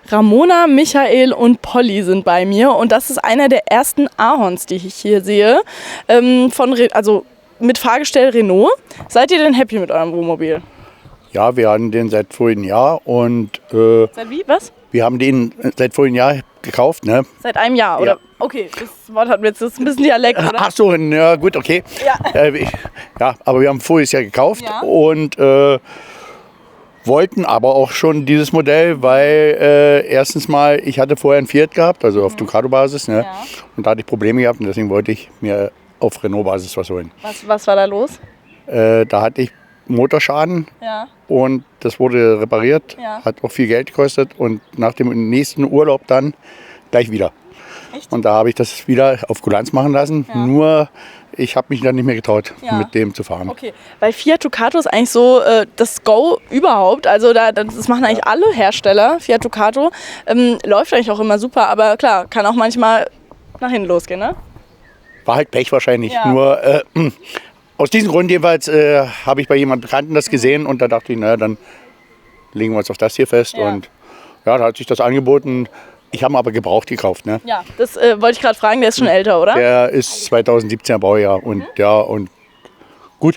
Ramona, Michael und Polly sind bei mir und das ist einer der ersten Ahorns, die ich hier sehe, mit Fahrgestell Renault. Seid ihr denn happy mit eurem Wohnmobil? Ja, wir haben den seit vorigem Jahr und Seit wie? Was? wir haben den seit vorigem Jahr gekauft, ne? Seit einem Jahr, oder? Ja. Okay, das Wort hat mir jetzt ein bisschen Dialekt, oder? Ach so, ja gut, okay. Ja. Aber wir haben voriges Jahr gekauft Ja. und wollten aber auch schon dieses Modell, weil erstens mal, ich hatte vorher einen Fiat gehabt, also auf Ducato-Basis, ne? Ja. Und da hatte ich Probleme gehabt und deswegen wollte ich mir auf Renault-Basis was holen. Was war da los? Da hatte ich Motorschaden Ja. und das wurde repariert, Ja. hat auch viel Geld gekostet und nach dem nächsten Urlaub dann gleich wieder. Echt? Und da habe ich das wieder auf Kulanz machen lassen, Ja. nur ich habe mich dann nicht mehr getraut, Ja. mit dem zu fahren. Okay, weil Fiat Ducato ist eigentlich so das Go überhaupt. Also das machen eigentlich alle Hersteller, Fiat Ducato. Läuft eigentlich auch immer super, aber klar, kann auch manchmal nach hinten losgehen, ne? War halt Pech wahrscheinlich, Ja. nur aus diesem Grund jedenfalls habe ich bei jemandem Bekannten das gesehen und da dachte ich, naja, dann legen wir uns auf das hier fest. Ja. Und ja, da hat sich das angeboten. Ich habe ihn aber gebraucht gekauft, ne? Ja, das wollte ich gerade fragen, der ist schon älter, oder? Der ist 2017er Baujahr und ja, und gut,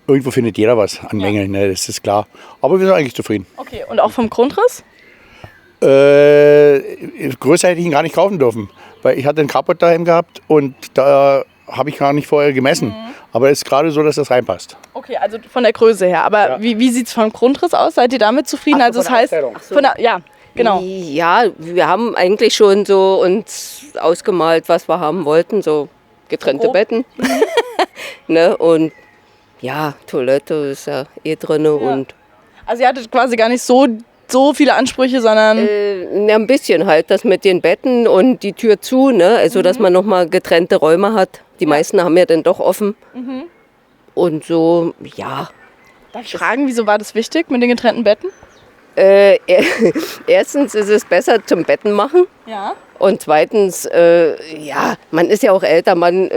irgendwo findet jeder was an Mängeln, ne? Das ist klar. Aber wir sind eigentlich zufrieden. Okay, und auch vom Grundriss? Größer hätte ich ihn gar nicht kaufen dürfen, weil ich hatte einen Carport daheim gehabt und da habe ich gar nicht vorher gemessen. Aber es ist gerade so, dass das reinpasst. Okay, also von der Größe her. Aber Ja. wie sieht es vom Grundriss aus? Seid ihr damit zufrieden? Ach so, Also von der Aufteilung. von der, ja, genau. Ja, wir haben eigentlich schon so uns ausgemalt, was wir haben wollten, so getrennte Grob. Betten. Ne? Und ja, Toilette ist ja eh drin und Also ihr hattet quasi gar nicht so viele Ansprüche, sondern ein bisschen halt das mit den Betten und die Tür zu, ne? Also dass man nochmal getrennte Räume hat. Die meisten haben ja dann doch offen. Und so, ja. darf ich fragen, wieso war das wichtig mit den getrennten Betten? Erstens ist es besser zum Betten machen. Ja. Und zweitens, ja, man ist ja auch älter, man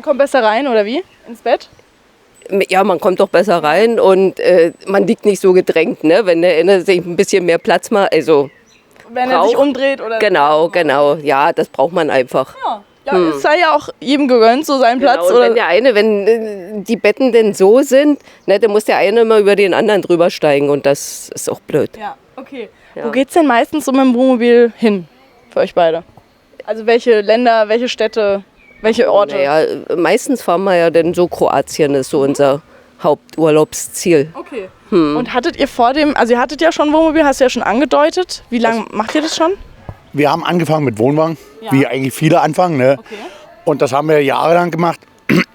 kommt besser rein, oder wie? Ins Bett? ja, man kommt doch besser rein und man liegt nicht so gedrängt, ne? Wenn der eine sich ein bisschen mehr Platz macht. Also Wenn er sich umdreht oder genau. Ja, das braucht man einfach. Ja, es sei ja auch jedem gegönnt, so seinen Platz. Genau, und wenn die Betten denn so sind, ne, dann muss der eine immer über den anderen drüber steigen und das ist auch blöd. Ja, okay. Ja. Wo geht's denn meistens so mit dem Wohnmobil hin für euch beide? Also welche Länder, welche Städte, welche Orte? Naja, meistens fahren wir ja dann so Kroatien, ist so unser Haupturlaubsziel. Okay. Und hattet ihr also ihr hattet ja schon ein Wohnmobil, hast du ja schon angedeutet. Wie lange macht ihr das schon? Wir haben angefangen mit Wohnwagen, Ja. wie eigentlich viele anfangen. Ne? Okay. Und das haben wir jahrelang gemacht.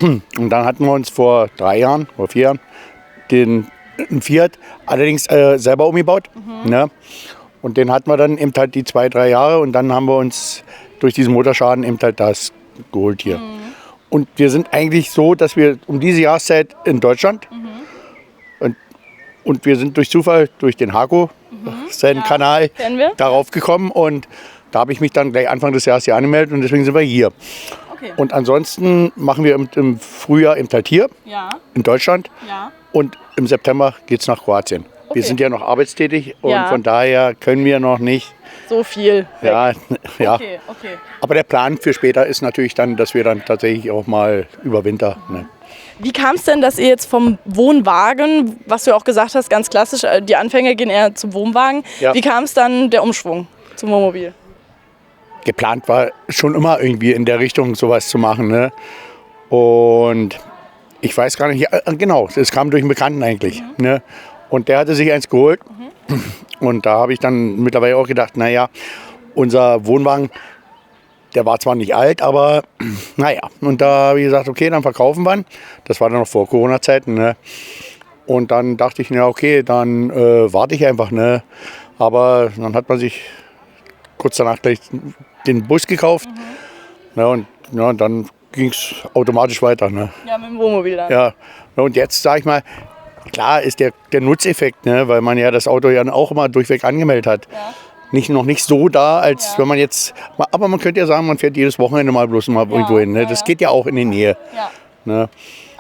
Und dann hatten wir uns vor 3 Jahren oder 4 Jahren einen Fiat allerdings selber umgebaut. Ne? Und den hatten wir dann eben halt die 2-3 Jahre und dann haben wir uns durch diesen Motorschaden eben halt das geholt hier. Und wir sind eigentlich so, dass wir um diese Jahreszeit in Deutschland und wir sind durch Zufall, durch den Hako, seinen Kanal, kennen wir. darauf gekommen und da habe ich mich dann gleich Anfang des Jahres hier angemeldet und deswegen sind wir hier. Okay. Und ansonsten machen wir im Frühjahr eben halt hier Ja, in Deutschland ja. und im September geht es nach Kroatien. Okay. Wir sind ja noch arbeitstätig und Ja. von daher können wir noch nicht. So viel. weg. Ja. Okay, okay. Aber der Plan für später ist natürlich dann, dass wir dann tatsächlich auch mal über Winter. Ne? Wie kam es denn, dass ihr jetzt vom Wohnwagen, was du auch gesagt hast, ganz klassisch, die Anfänger gehen eher zum Wohnwagen. Ja. Wie kam es dann der Umschwung zum Wohnmobil? Geplant war schon immer irgendwie in der Richtung sowas zu machen. Ne? Und ich weiß gar nicht, ja, genau, es kam durch einen Bekannten eigentlich. Ne? Und der hatte sich eins geholt. Und da habe ich dann mittlerweile auch gedacht, naja, unser Wohnwagen, der war zwar nicht alt, aber naja. Und da habe ich gesagt, okay, dann verkaufen wir ihn. Das war dann noch vor Corona-Zeiten. Ne? Und dann dachte ich, ja okay, dann warte ich einfach. Ne? Aber dann hat man sich kurz danach gleich den Bus gekauft. Ne? Und ja, dann ging es automatisch weiter. Ne? Ja, mit dem Wohnmobil dann. Ja. Und jetzt sage ich mal, klar ist der Nutzeffekt, ne? Weil man ja das Auto ja auch immer durchweg angemeldet hat. Ja. Noch nicht so da, als wenn man jetzt, aber man könnte ja sagen, man fährt jedes Wochenende mal bloß mal irgendwo hin. Ne? Das geht ja auch in die Nähe. Ja. Ne?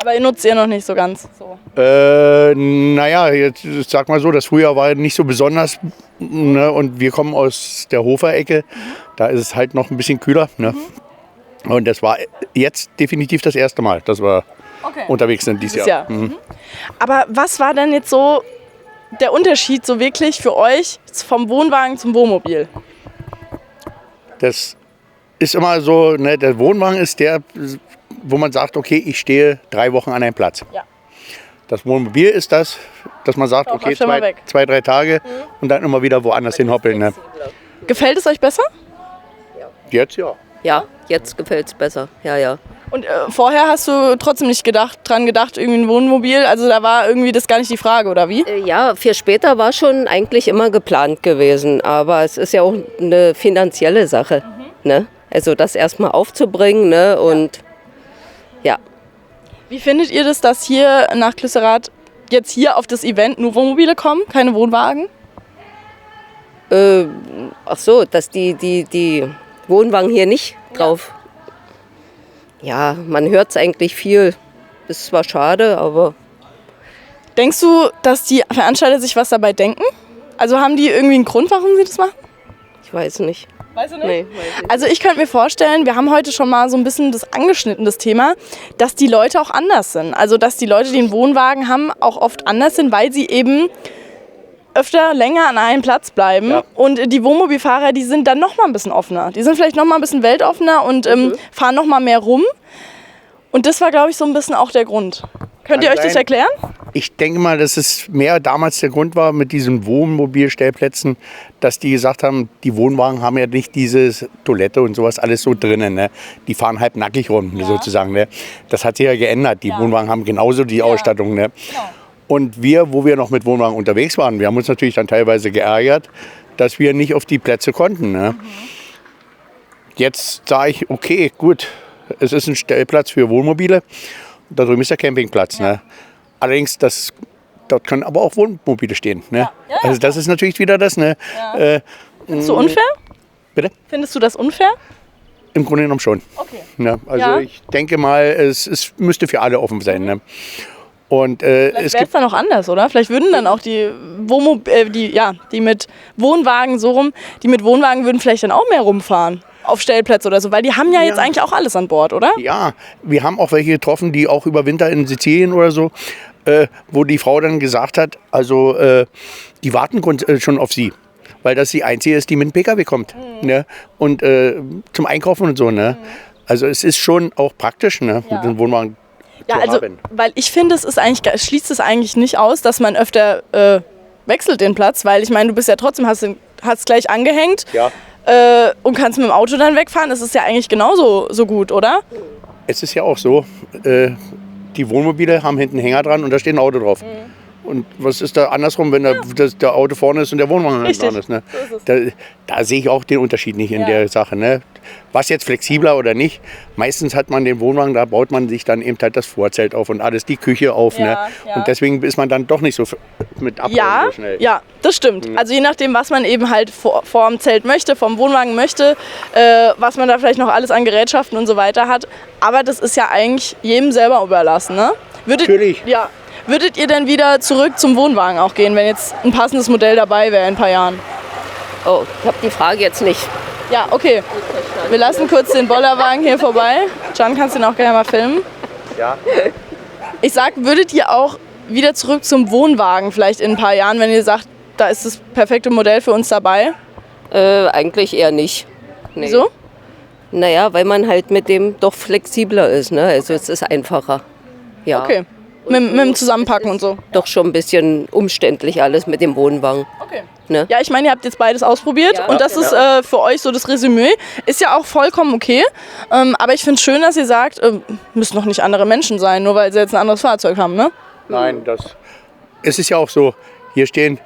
Aber ihr nutzt ihr noch nicht so ganz so. Naja, jetzt sag mal so, das Frühjahr war nicht so besonders. Ne? Und wir kommen aus der Hofer-Ecke. Da ist es halt noch ein bisschen kühler. Ne? Und das war jetzt definitiv das erste Mal, dass wir unterwegs sind dieses Jahr. Aber was war denn jetzt so der Unterschied so wirklich für euch vom Wohnwagen zum Wohnmobil? Das ist immer so, ne, der Wohnwagen ist der, wo man sagt, okay, ich stehe 3 Wochen an einem Platz. Ja. Das Wohnmobil ist das, dass man sagt, okay, schon mal weg. 2, 3 Tage und dann immer wieder woanders hinhoppeln. Ne? Gefällt es euch besser? Jetzt ja. Ja, jetzt gefällt es besser. Ja. Und vorher hast du trotzdem nicht dran gedacht, irgendwie ein Wohnmobil? Also da war irgendwie das gar nicht die Frage, oder wie? Ja, für später war schon eigentlich immer geplant gewesen. Aber es ist ja auch eine finanzielle Sache. Ne? Also das erstmal aufzubringen, ne? Und ja. Wie findet ihr das, dass hier nach Klüsserath jetzt hier auf das Event nur Wohnmobile kommen, keine Wohnwagen? Ach so, dass die Wohnwagen hier nicht drauf. Ja, man hört es eigentlich viel. Ist zwar schade, aber. Denkst du, dass die Veranstalter sich was dabei denken? Also haben die irgendwie einen Grund, warum sie das machen? Ich weiß nicht. Weißt du nicht? Nee, weiß ich. Also ich könnte mir vorstellen, wir haben heute schon mal so ein bisschen das angeschnitten, das Thema, dass die Leute auch anders sind. Also dass die Leute, die einen Wohnwagen haben, auch oft anders sind, weil sie eben öfter länger an einem Platz bleiben. Ja. Und die Wohnmobilfahrer, die sind dann noch mal ein bisschen offener. Die sind vielleicht noch mal ein bisschen weltoffener und fahren noch mal mehr rum. Und das war, glaube ich, so ein bisschen auch der Grund. Könnt ihr euch das erklären? Ich denke mal, dass es mehr damals der Grund war mit diesen Wohnmobilstellplätzen, dass die gesagt haben, die Wohnwagen haben ja nicht diese Toilette und sowas alles so drinnen. Ne? Die fahren halb nackig rum, sozusagen. Ne? Das hat sich ja geändert. Die Wohnwagen haben genauso die Ausstattung. Ne? Genau. Und wir, wo wir noch mit Wohnwagen unterwegs waren, wir haben uns natürlich dann teilweise geärgert, dass wir nicht auf die Plätze konnten. Ne? Jetzt sage ich, okay, gut, es ist ein Stellplatz für Wohnmobile. Da drüben ist der Campingplatz. Ne? Allerdings, dort können aber auch Wohnmobile stehen. Ne? Ja. Also das ist natürlich wieder das. Ne? Findest du unfair? Bitte? Findest du das unfair? Im Grunde genommen schon. Okay. Ne? Also Ja. ich denke mal, es müsste für alle offen sein. Ne? Und Vielleicht es wäre es gibt dann auch anders, oder? Vielleicht würden dann auch die mit Wohnwagen so rum, die mit Wohnwagen würden vielleicht dann auch mehr rumfahren auf Stellplätze oder so, weil die haben ja jetzt eigentlich auch alles an Bord, oder? Ja, wir haben auch welche getroffen, die auch über Winter in Sizilien oder so, wo die Frau dann gesagt hat, also die warten schon auf sie, weil das die Einzige ist, die mit dem PKW kommt. Ne? Und zum Einkaufen und so. Ne? Also es ist schon auch praktisch, ne? Mit dem Wohnwagen Ja, zu also, haben. weil ich finde, es schließt es eigentlich nicht aus, dass man öfter wechselt den Platz, weil ich meine, du bist ja trotzdem, hast gleich angehängt. Ja. Und kannst mit dem Auto dann wegfahren, das ist ja eigentlich genauso so gut, oder? Es ist ja auch so, die Wohnmobile haben hinten einen Hänger dran und da steht ein Auto drauf. Und was ist da andersrum, wenn der Auto vorne ist und der Wohnwagen hinten dran ist? Ne? So ist es. Da sehe ich auch den Unterschied nicht in der Sache. Ne? Was jetzt flexibler oder nicht, meistens hat man den Wohnwagen, da baut man sich dann eben halt das Vorzelt auf und alles, die Küche auf. Ja, Ne? ja. Und deswegen ist man dann doch nicht so mit Abbauen so schnell. Ja, das stimmt. Also je nachdem, was man eben halt vorm Zelt möchte, vom Wohnwagen möchte, was man da vielleicht noch alles an Gerätschaften und so weiter hat. Aber das ist ja eigentlich jedem selber überlassen, ne? Natürlich. Ja. Würdet ihr denn wieder zurück zum Wohnwagen auch gehen, wenn jetzt ein passendes Modell dabei wäre in ein paar Jahren? Oh, ich habe die Frage jetzt nicht. Ja, okay. Wir lassen kurz den Bollerwagen hier vorbei. Can, kannst du den auch gerne mal filmen? Ja. Ich sag, würdet ihr auch wieder zurück zum Wohnwagen vielleicht in ein paar Jahren, wenn ihr sagt, da ist das perfekte Modell für uns dabei? Eigentlich eher nicht. Nee. Wieso? Naja, weil man halt mit dem doch flexibler ist. Ne? Also es ist einfacher. Ja. Okay. Mit dem Zusammenpacken und so. Doch schon ein bisschen umständlich alles mit dem Wohnwagen. Okay. Ne? Ja, ich meine, ihr habt jetzt beides ausprobiert Ja, und das genau. ist für euch so das Resümee. Ist ja auch vollkommen okay. Aber ich finde es schön, dass ihr sagt, müssen noch nicht andere Menschen sein, nur weil sie jetzt ein anderes Fahrzeug haben, ne? Nein, es ist ja auch so, hier stehen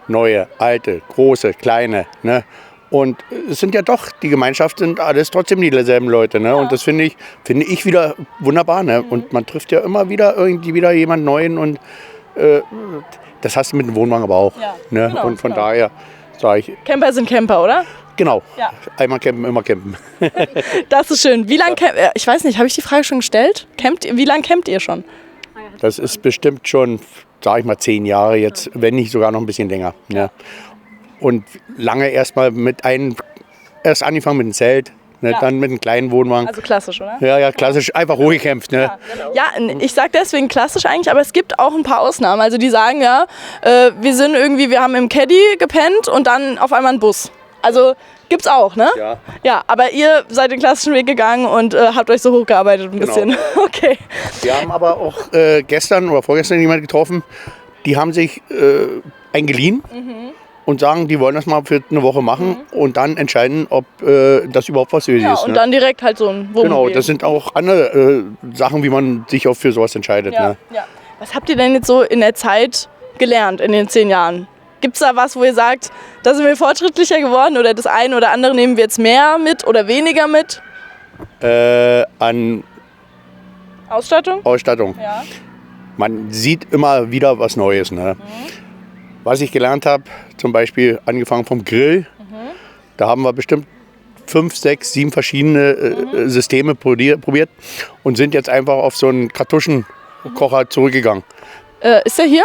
neue, alte, große, kleine. Ne? Und es sind ja doch, die Gemeinschaft sind alles trotzdem dieselben Leute. Ne? Und das finde ich wieder wunderbar. Ne? Und man trifft ja immer wieder irgendwie wieder jemand Neuen. Und das hast du mit dem Wohnwagen aber auch. Ja, Ne? genau, Und von genau. daher sage ich, Camper sind Camper, oder? genau, Ja. einmal campen, immer campen. Das ist schön. Wie lange ich weiß nicht, habe ich die Frage schon gestellt? Wie lange campt ihr schon? Das ist bestimmt schon, sag ich mal, 10 Jahre jetzt, wenn nicht sogar noch ein bisschen länger. Ne? Und lange erst angefangen mit dem Zelt, ne? Dann mit einem kleinen Wohnwagen. Also klassisch, oder? Ja, klassisch, einfach hochgekämpft. Ne? Ja, ich sag deswegen klassisch eigentlich, aber es gibt auch ein paar Ausnahmen. Also die sagen ja, wir haben im Caddy gepennt und dann auf einmal einen Bus. Also gibt's auch, ne? Ja. Ja, aber ihr seid den klassischen Weg gegangen und habt euch so hochgearbeitet ein bisschen. Okay. Wir haben aber auch gestern oder vorgestern jemanden getroffen, die haben sich eingeliehen und sagen, die wollen das mal für eine Woche machen und dann entscheiden, ob das überhaupt was für sie ist. Und ne? dann direkt halt so ein Wohnmobil. Genau, das sind auch andere Sachen, wie man sich auch für sowas entscheidet. Ja, Ne? ja. Was habt ihr denn jetzt so in der Zeit gelernt, in den 10 Jahren? Gibt es da was, wo ihr sagt, da sind wir fortschrittlicher geworden oder das eine oder andere nehmen wir jetzt mehr mit oder weniger mit? An Ausstattung? Ausstattung. Ja. Man sieht immer wieder was Neues. Ne? Was ich gelernt habe, zum Beispiel angefangen vom Grill, da haben wir bestimmt 5, 6, 7 verschiedene Systeme probiert und sind jetzt einfach auf so einen Kartuschenkocher zurückgegangen. Ist der hier?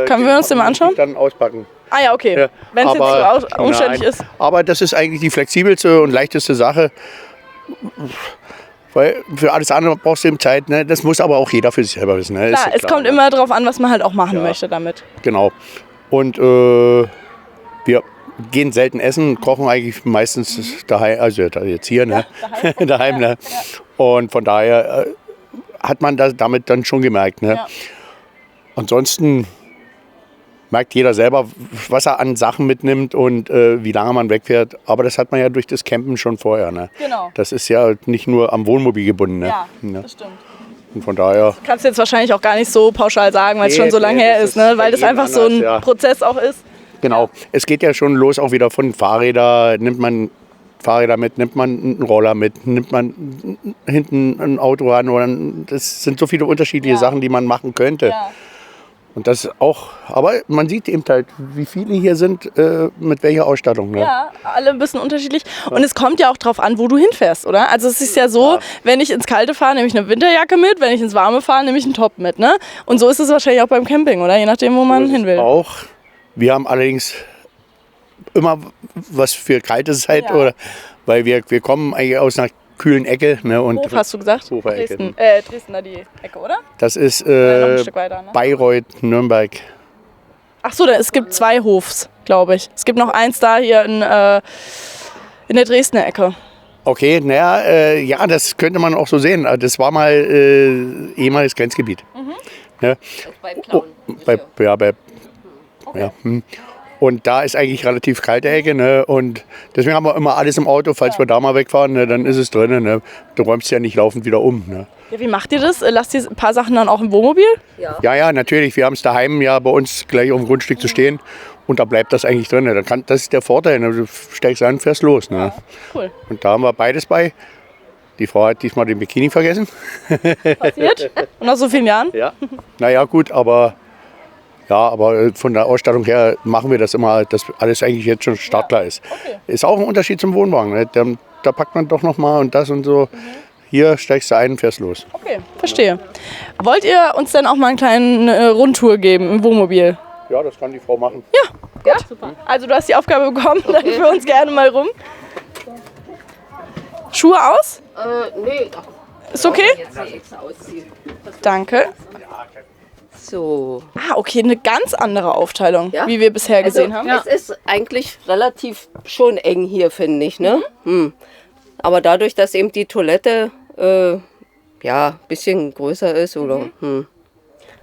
Können wir uns den mal anschauen? Dann auspacken. Ah ja, okay. Ja, Wenn es jetzt so umständlich ist. Aber das ist eigentlich die flexibelste und leichteste Sache. Weil für alles andere brauchst du eben Zeit. Ne? Das muss aber auch jeder für sich selber wissen. Ne? Klar, es kommt immer darauf an, was man halt auch machen möchte damit. Genau. Und wir gehen selten essen, kochen eigentlich meistens daheim, also jetzt hier, ne? Daheim. Ne? Und von daher hat man das damit dann schon gemerkt. Ne? Ja. Ansonsten merkt jeder selber, was er an Sachen mitnimmt und wie lange man wegfährt. Aber das hat man ja durch das Campen schon vorher. Ne? Genau. Das ist ja nicht nur am Wohnmobil gebunden. Ne? Ja, Ne? das stimmt. Und von daher. Kannst du jetzt wahrscheinlich auch gar nicht so pauschal sagen, weil es schon so lange her ist, ne? Weil das einfach so ein Prozess auch ist. Genau. Es geht ja schon los auch wieder von Fahrrädern. Nimmt man Fahrräder mit, nimmt man einen Roller mit, nimmt man hinten ein Auto an. Oder das sind so viele unterschiedliche Sachen, die man machen könnte. Ja. Und das auch, aber man sieht eben halt, wie viele hier sind, mit welcher Ausstattung. Ne? Ja, alle ein bisschen unterschiedlich. Und es kommt ja auch drauf an, wo du hinfährst, oder? Also es ist ja so, wenn ich ins Kalte fahre, nehme ich eine Winterjacke mit, wenn ich ins Warme fahre, nehme ich einen Top mit. Ne? Und so ist es wahrscheinlich auch beim Camping, oder? Je nachdem, wo man hin will. Auch. Wir haben allerdings immer was für kalte Zeit, Ja. oder? Weil wir kommen eigentlich aus einer kühlen Ecke. Ne? Und Hof hast du gesagt? Hofer Ecke. Dresden da die Ecke, oder? Das ist Noch ein Stück weiter, ne? Bayreuth, Nürnberg. Ach so, es gibt 2 Hofs, glaube ich. Es gibt noch eins da hier in der Dresdner Ecke. Okay, naja, ja, das könnte man auch so sehen. Das war mal ehemaliges Grenzgebiet. Ne? Bei Plauen. Ja. Und da ist eigentlich relativ kalte Ecke. Ne? Und deswegen haben wir immer alles im Auto. Falls wir da mal wegfahren, ne, dann ist es drin. Ne? Du räumst ja nicht laufend wieder um. Ne? Ja, wie macht ihr das? Lasst ihr ein paar Sachen dann auch im Wohnmobil? Ja, natürlich. Wir haben es daheim ja bei uns gleich auf dem Grundstück zu stehen. Und da bleibt das eigentlich drin. Ne? Das ist der Vorteil. Ne? Du steigst an, fährst los. Ne? Cool. Und da haben wir beides bei. Die Frau hat diesmal den Bikini vergessen. Passiert? Und nach so vielen Jahren? Ja. Naja, gut, aber von der Ausstattung her machen wir das immer, dass alles eigentlich jetzt schon startklar ist. Okay. Ist auch ein Unterschied zum Wohnwagen. Ne? Da packt man doch noch mal und das und so. Hier steigst du ein und fährst los. Okay, verstehe. Wollt ihr uns denn auch mal eine kleine Rundtour geben im Wohnmobil? Ja, das kann die Frau machen. Ja, super. Also du hast die Aufgabe bekommen, dann führ uns gerne mal rum. Schuhe aus? Nee. Ist okay? Jetzt extra ausziehen. Danke. So. Ah, okay, eine ganz andere Aufteilung, Ja? wie wir bisher gesehen haben. Es ist eigentlich relativ schon eng hier, finde ich. Ne? Aber dadurch, dass eben die Toilette ein bisschen größer ist, oder?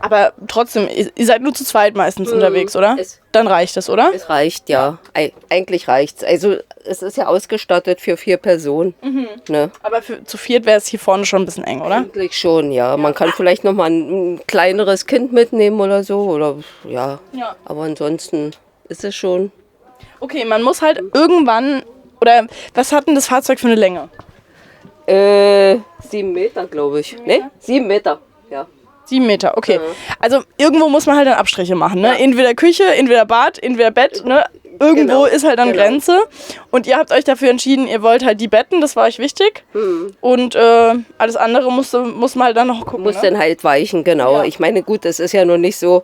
Aber trotzdem, ihr seid nur zu zweit meistens unterwegs, oder? Dann reicht es, oder? Es reicht, ja. Eigentlich reicht's. Also es ist ja ausgestattet für 4 Personen. Ne? Aber zu viert wäre es hier vorne schon ein bisschen eng, oder? Eigentlich schon, ja. Man kann vielleicht noch mal ein kleineres Kind mitnehmen oder so. Oder ja. Aber ansonsten ist es schon. Okay, man muss halt irgendwann, oder was hat denn das Fahrzeug für eine Länge? 7 Meter, glaube ich. Ne? 7 Meter, ja. 7 Meter, okay. Also irgendwo muss man halt dann Abstriche machen, ne? Entweder Küche, entweder Bad, entweder Bett, ne? irgendwo Genau, ist halt dann genau. Grenze. Und ihr habt euch dafür entschieden, ihr wollt halt die Betten, das war euch wichtig. Und alles andere muss man halt dann noch gucken. Muss ne? dann halt weichen, genau. Ja. Ich meine, gut, es ist ja noch nicht so,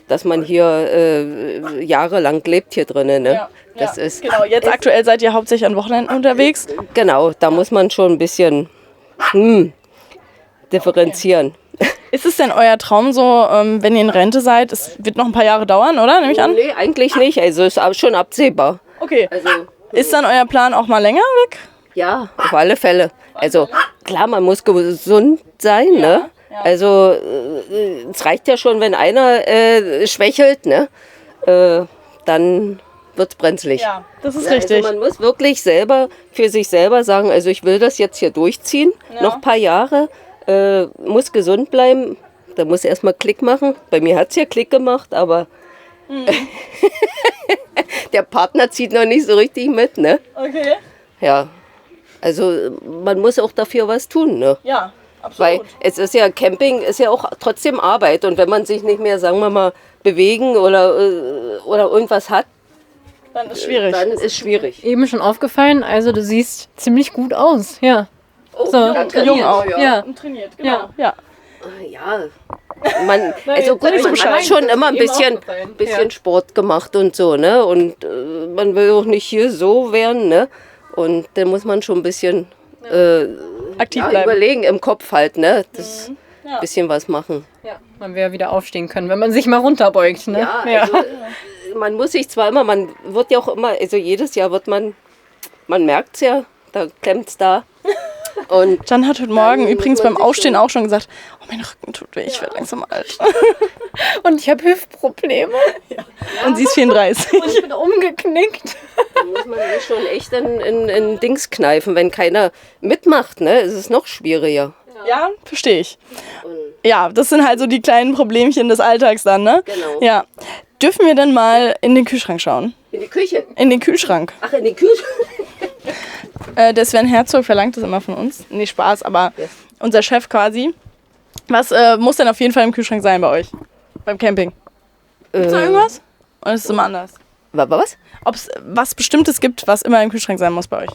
dass man hier jahrelang lebt hier drinnen. Ne? Ja, Das ja, ist, genau. Jetzt aktuell seid ihr hauptsächlich an Wochenenden unterwegs. genau, da muss man schon ein bisschen differenzieren. Ist es denn euer Traum so, wenn ihr in Rente seid, es wird noch ein paar Jahre dauern, oder? Nehme ich an? Nee, eigentlich nicht. Also ist auch schon absehbar. Okay. Also Ist dann euer Plan auch mal länger weg? ja, auf alle Fälle. Also klar, man muss gesund sein, ne? Also es reicht ja schon, wenn einer schwächelt, ne? Dann wird's brenzlig. Ja, das ist Ja, richtig. Also man muss wirklich selber für sich selber sagen, also ich will das jetzt hier durchziehen, noch ein paar Jahre, muss gesund bleiben, da muss erstmal Klick machen. Bei mir hat es ja Klick gemacht, aber der Partner zieht noch nicht so richtig mit, ne? Okay. Ja, also man muss auch dafür was tun, ne? Ja, absolut. Weil es ist ja, Camping ist ja auch trotzdem Arbeit und wenn man sich nicht mehr, sagen wir mal, bewegen oder irgendwas hat, Dann ist schwierig. dann ist es schwierig. Eben schon aufgefallen, also du siehst ziemlich gut aus, ja. Oh, So, danke. Jung auch. Ja. Und trainiert, genau. Ja. Ja. Ja, also gut, jetzt man Bescheid, hat schon das ist immer ein eben bisschen aufgefallen. Sport gemacht und so, ne? Und man will auch nicht hier so werden, ne? Und dann muss man schon ein bisschen Aktiv bleiben. überlegen, im Kopf halt, ne? Das bisschen was machen. Ja, man will ja wieder aufstehen können, wenn man sich mal runterbeugt, ne? Ja, also, man muss sich zwar immer, man wird ja auch immer, also jedes Jahr wird man merkt es ja, da klemmt's da. Und Jan hat heute Morgen Dann übrigens muss man beim sich Aufstehen schon- auch schon gesagt, oh, mein Rücken tut weh, ich werde langsam alt. Und ich habe Hüftprobleme. Und sie ist 34. Und ich bin umgeknickt. da muss man sich schon echt in Dings kneifen. Wenn keiner mitmacht, ne, ist es noch schwieriger. Ja, verstehe ich. Ja, das sind halt so die kleinen Problemchen des Alltags dann, ne? Genau. Ja. Dürfen wir denn mal in den Kühlschrank schauen? In die Küche. In den Kühlschrank. Ach, in die Küche. Der Sven Herzog verlangt das immer von uns. Nee, Spaß, aber unser Chef quasi. Was muss denn auf jeden Fall im Kühlschrank sein bei euch? Beim Camping? Gibt's da irgendwas? Oder ist es immer anders? Was? Ob es was Bestimmtes gibt, was immer im Kühlschrank sein muss bei euch?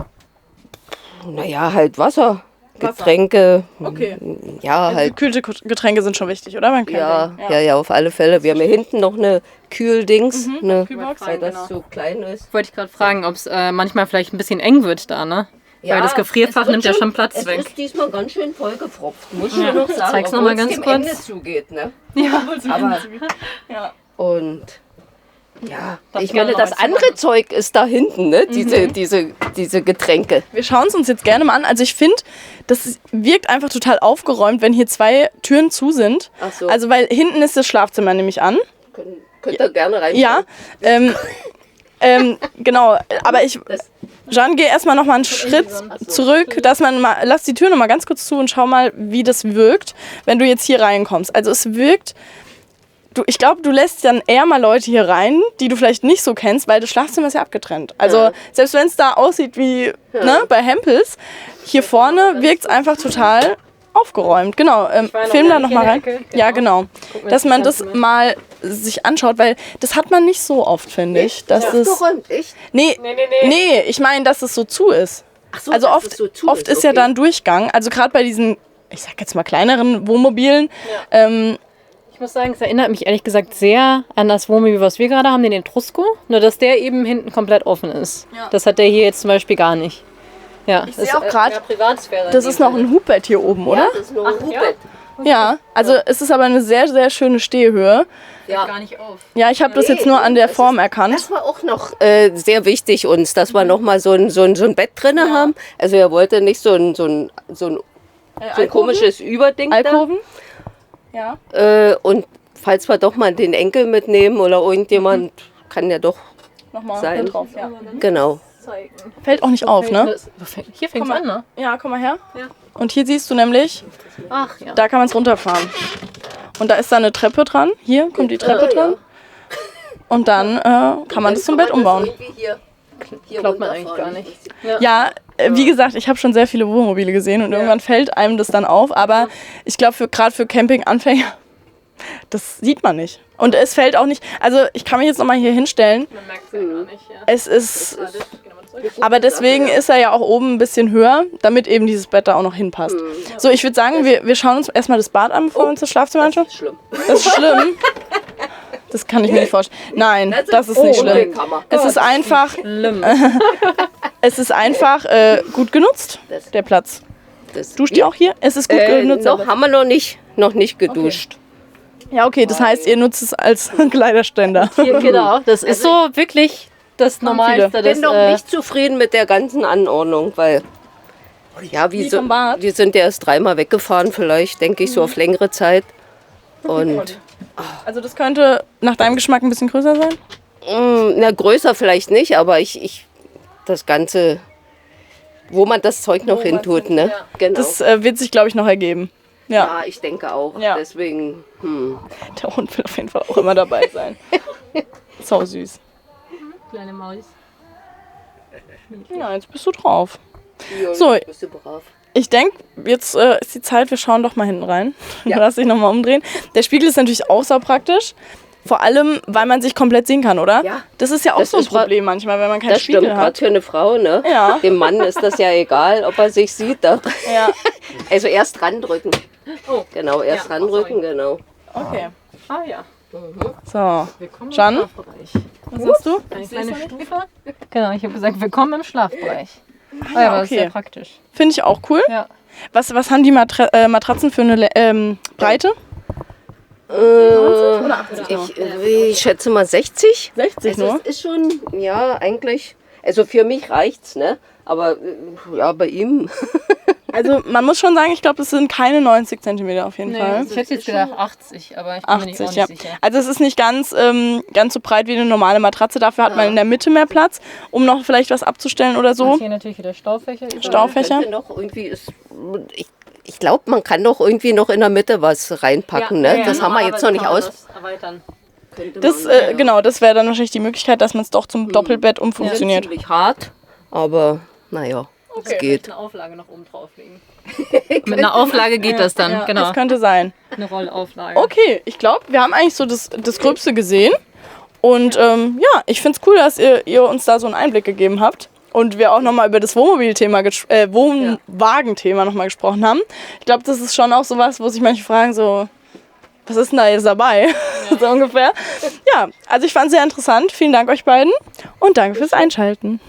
Naja, halt Wasser, Getränke. Okay. Ja, halt. Gekühlte Getränke sind schon wichtig, oder? Beim Camping? Ja, auf alle Fälle. Wir haben hier hinten noch eine Kühldings, ne, Kühlbox, weil das genau. so klein ist. Wollte ich gerade fragen, ob es manchmal vielleicht ein bisschen eng wird da, ne? Weil das Gefrierfach es wird nimmt ja schon Platz es weg. ist diesmal ganz schön vollgepfropft, muss ich ja noch sagen. Zeig's noch obwohl mal es ganz dem kurz. Ende zugeht, ne? Ja. Aber, Ja. und ja, Das ich kann meine, noch das was andere Zeug ist da hinten, ne? Diese Getränke. Wir schauen es uns jetzt gerne mal an. Also ich finde, das wirkt einfach total aufgeräumt, wenn hier zwei Türen zu sind. Ach so. Also weil hinten ist das Schlafzimmer nämlich an. Könnt ihr gerne reinschauen. Ja. Genau. Aber Jean, geh erstmal noch mal einen Schritt zurück, dass man mal, lass die Tür noch mal ganz kurz zu und schau mal, wie das wirkt, wenn du jetzt hier reinkommst. Also es wirkt, ich glaube, du lässt dann eher mal Leute hier rein, die du vielleicht nicht so kennst, weil das Schlafzimmer ist ja abgetrennt. Also selbst wenn es da aussieht wie ne, bei Hempels, hier vorne wirkt es einfach total aufgeräumt. Genau, film da noch mal rein. Ja, genau. Dass man das mal sich anschaut, weil das hat man nicht so oft, finde ich. Dass es, Aufgeräumt, echt? nee, ich meine, dass es so zu ist. Ach so, Also dass oft, es so zu oft ist ja okay. dann Durchgang. Also gerade bei diesen, ich sag jetzt mal kleineren Wohnmobilen. Ich muss sagen, es erinnert mich ehrlich gesagt sehr an das Wohnmobil, was wir gerade haben, den Trusco. Nur, dass der eben hinten komplett offen ist. Ja. Das hat der hier jetzt zum Beispiel gar nicht. Ja, ich sehe auch grad, Privatsphäre. das ist noch ein Hubbett hier oben, oder? Ja, das ist nur ein Hubbett. Ja, also es ist aber eine sehr, sehr schöne Stehhöhe. Ja. gar nicht auf. Ja, ich habe das jetzt nur an der Form erkannt. Das war auch noch sehr wichtig uns, dass wir noch mal so ein Bett drin haben. Also er wollte nicht so ein komisches Überding Alkoven? Ja. da. Und falls wir doch mal den Enkel mitnehmen oder irgendjemand, kann ja doch Nochmal sein. hier drauf. Ja. Genau. Fällt auch nicht auf, ne? Hier fängt es an, ne? Ja, komm mal her. Ja. Und hier siehst du nämlich, Ach ja. da kann man es runterfahren. Und da ist da eine Treppe dran. Hier kommt die Treppe dran. Und dann kann man das zum Bett umbauen. Glaubt man eigentlich gar nicht. Ja, wie gesagt, ich habe schon sehr viele Wohnmobile gesehen und irgendwann fällt einem das dann auf. Aber ich glaube, gerade für Campinganfänger Das sieht man nicht. Und es fällt auch nicht, also ich kann mich jetzt nochmal hier hinstellen. Man merkt es ja gar nicht. Ja. Es ist, aber deswegen ist er ja auch oben ein bisschen höher, damit eben dieses Bett da auch noch hinpasst. So, ich würde sagen, wir schauen uns erstmal das Bad an, bevor wir uns das Schlafzimmer anschauen. Schlimm. Das ist schlimm. Das kann ich mir nicht vorstellen. Nein, das ist nicht schlimm. Es ist einfach, es ist einfach gut genutzt, der Platz. Duscht ihr auch hier? Es ist gut genutzt. Noch haben wir noch nicht geduscht. Ja, okay, das heißt, ihr nutzt es als Kleiderständer. Hier, genau, das ist so wirklich das Normalste. Ich bin noch nicht zufrieden mit der ganzen Anordnung, weil ja, Wie vom Bad? wir sind ja erst 3-mal weggefahren, vielleicht, denke ich, so auf längere Zeit. Und Also das könnte nach deinem Geschmack ein bisschen größer sein? na, größer vielleicht nicht, aber ich das Ganze, wo man das Zeug noch hin tut, ne? ja. Genau. Das wird sich, glaube ich, noch ergeben. Ja, Ja, ich denke auch. Ja. Deswegen, der Hund will auf jeden Fall auch immer dabei sein. So süß. Kleine Maus. Ja, jetzt bist du drauf. So. Bist du brav. Ich denke, jetzt ist die Zeit, wir schauen doch mal hinten rein. Ja. Lass dich nochmal umdrehen. Der Spiegel ist natürlich auch sau praktisch. Vor allem, weil man sich komplett sehen kann, oder? Ja. Das ist ja auch Das so ein ist Problem manchmal, wenn man keinen Das Spiegel stimmt, gerade hat. für eine Frau, ne? Ja. Dem Mann ist das ja egal, ob er sich sieht. Da. Ja, Also erst randrücken. Oh, Genau, erst Ja, randrücken, genau. okay. ah ja. So, Willkommen Jan? im Schlafbereich. was sagst du? Eine kleine Stufe. Genau, ich habe gesagt, willkommen im Schlafbereich. Ah, ja, aber das ist okay. sehr praktisch. Finde ich auch cool. Ja. Was haben die Matratzen für eine Breite? Ich schätze mal 60. 60 Also nur? es ist schon, ja, eigentlich. Also für mich reicht's, ne? Aber ja, bei ihm. Also man muss schon sagen, ich glaube, es sind keine 90 cm auf jeden Fall. Ich hätte jetzt gedacht 80, aber ich bin mir nicht 80, ja. nicht sicher. Also es ist nicht ganz so breit wie eine normale Matratze. Dafür hat man in der Mitte mehr Platz, um noch vielleicht was abzustellen oder so. Und hier natürlich wieder Staufächer. Staufächer. Könnte noch irgendwie ich glaube, man kann doch irgendwie noch in der Mitte was reinpacken, ne? Das haben wir jetzt noch nicht aus. Erweitern. Das, genau, das wäre dann wahrscheinlich die Möglichkeit, dass man es doch zum Doppelbett umfunktioniert. Ziemlich hart, aber naja, es geht. Eine Auflage noch oben drauflegen. Mit einer Auflage geht das dann, genau. Das könnte sein. Eine Rollauflage. Okay, ich glaube, wir haben eigentlich so das Gröbste gesehen. Und ja, ich finde es cool, dass ihr uns da so einen Einblick gegeben habt. Und wir auch nochmal über das Wohnmobil-Thema, Wohnwagen-Thema nochmal gesprochen haben. Ich glaube, das ist schon auch sowas, wo sich manche fragen, so, was ist denn da jetzt dabei? So ungefähr. Ja, also ich fand es sehr interessant. Vielen Dank euch beiden und danke fürs Einschalten.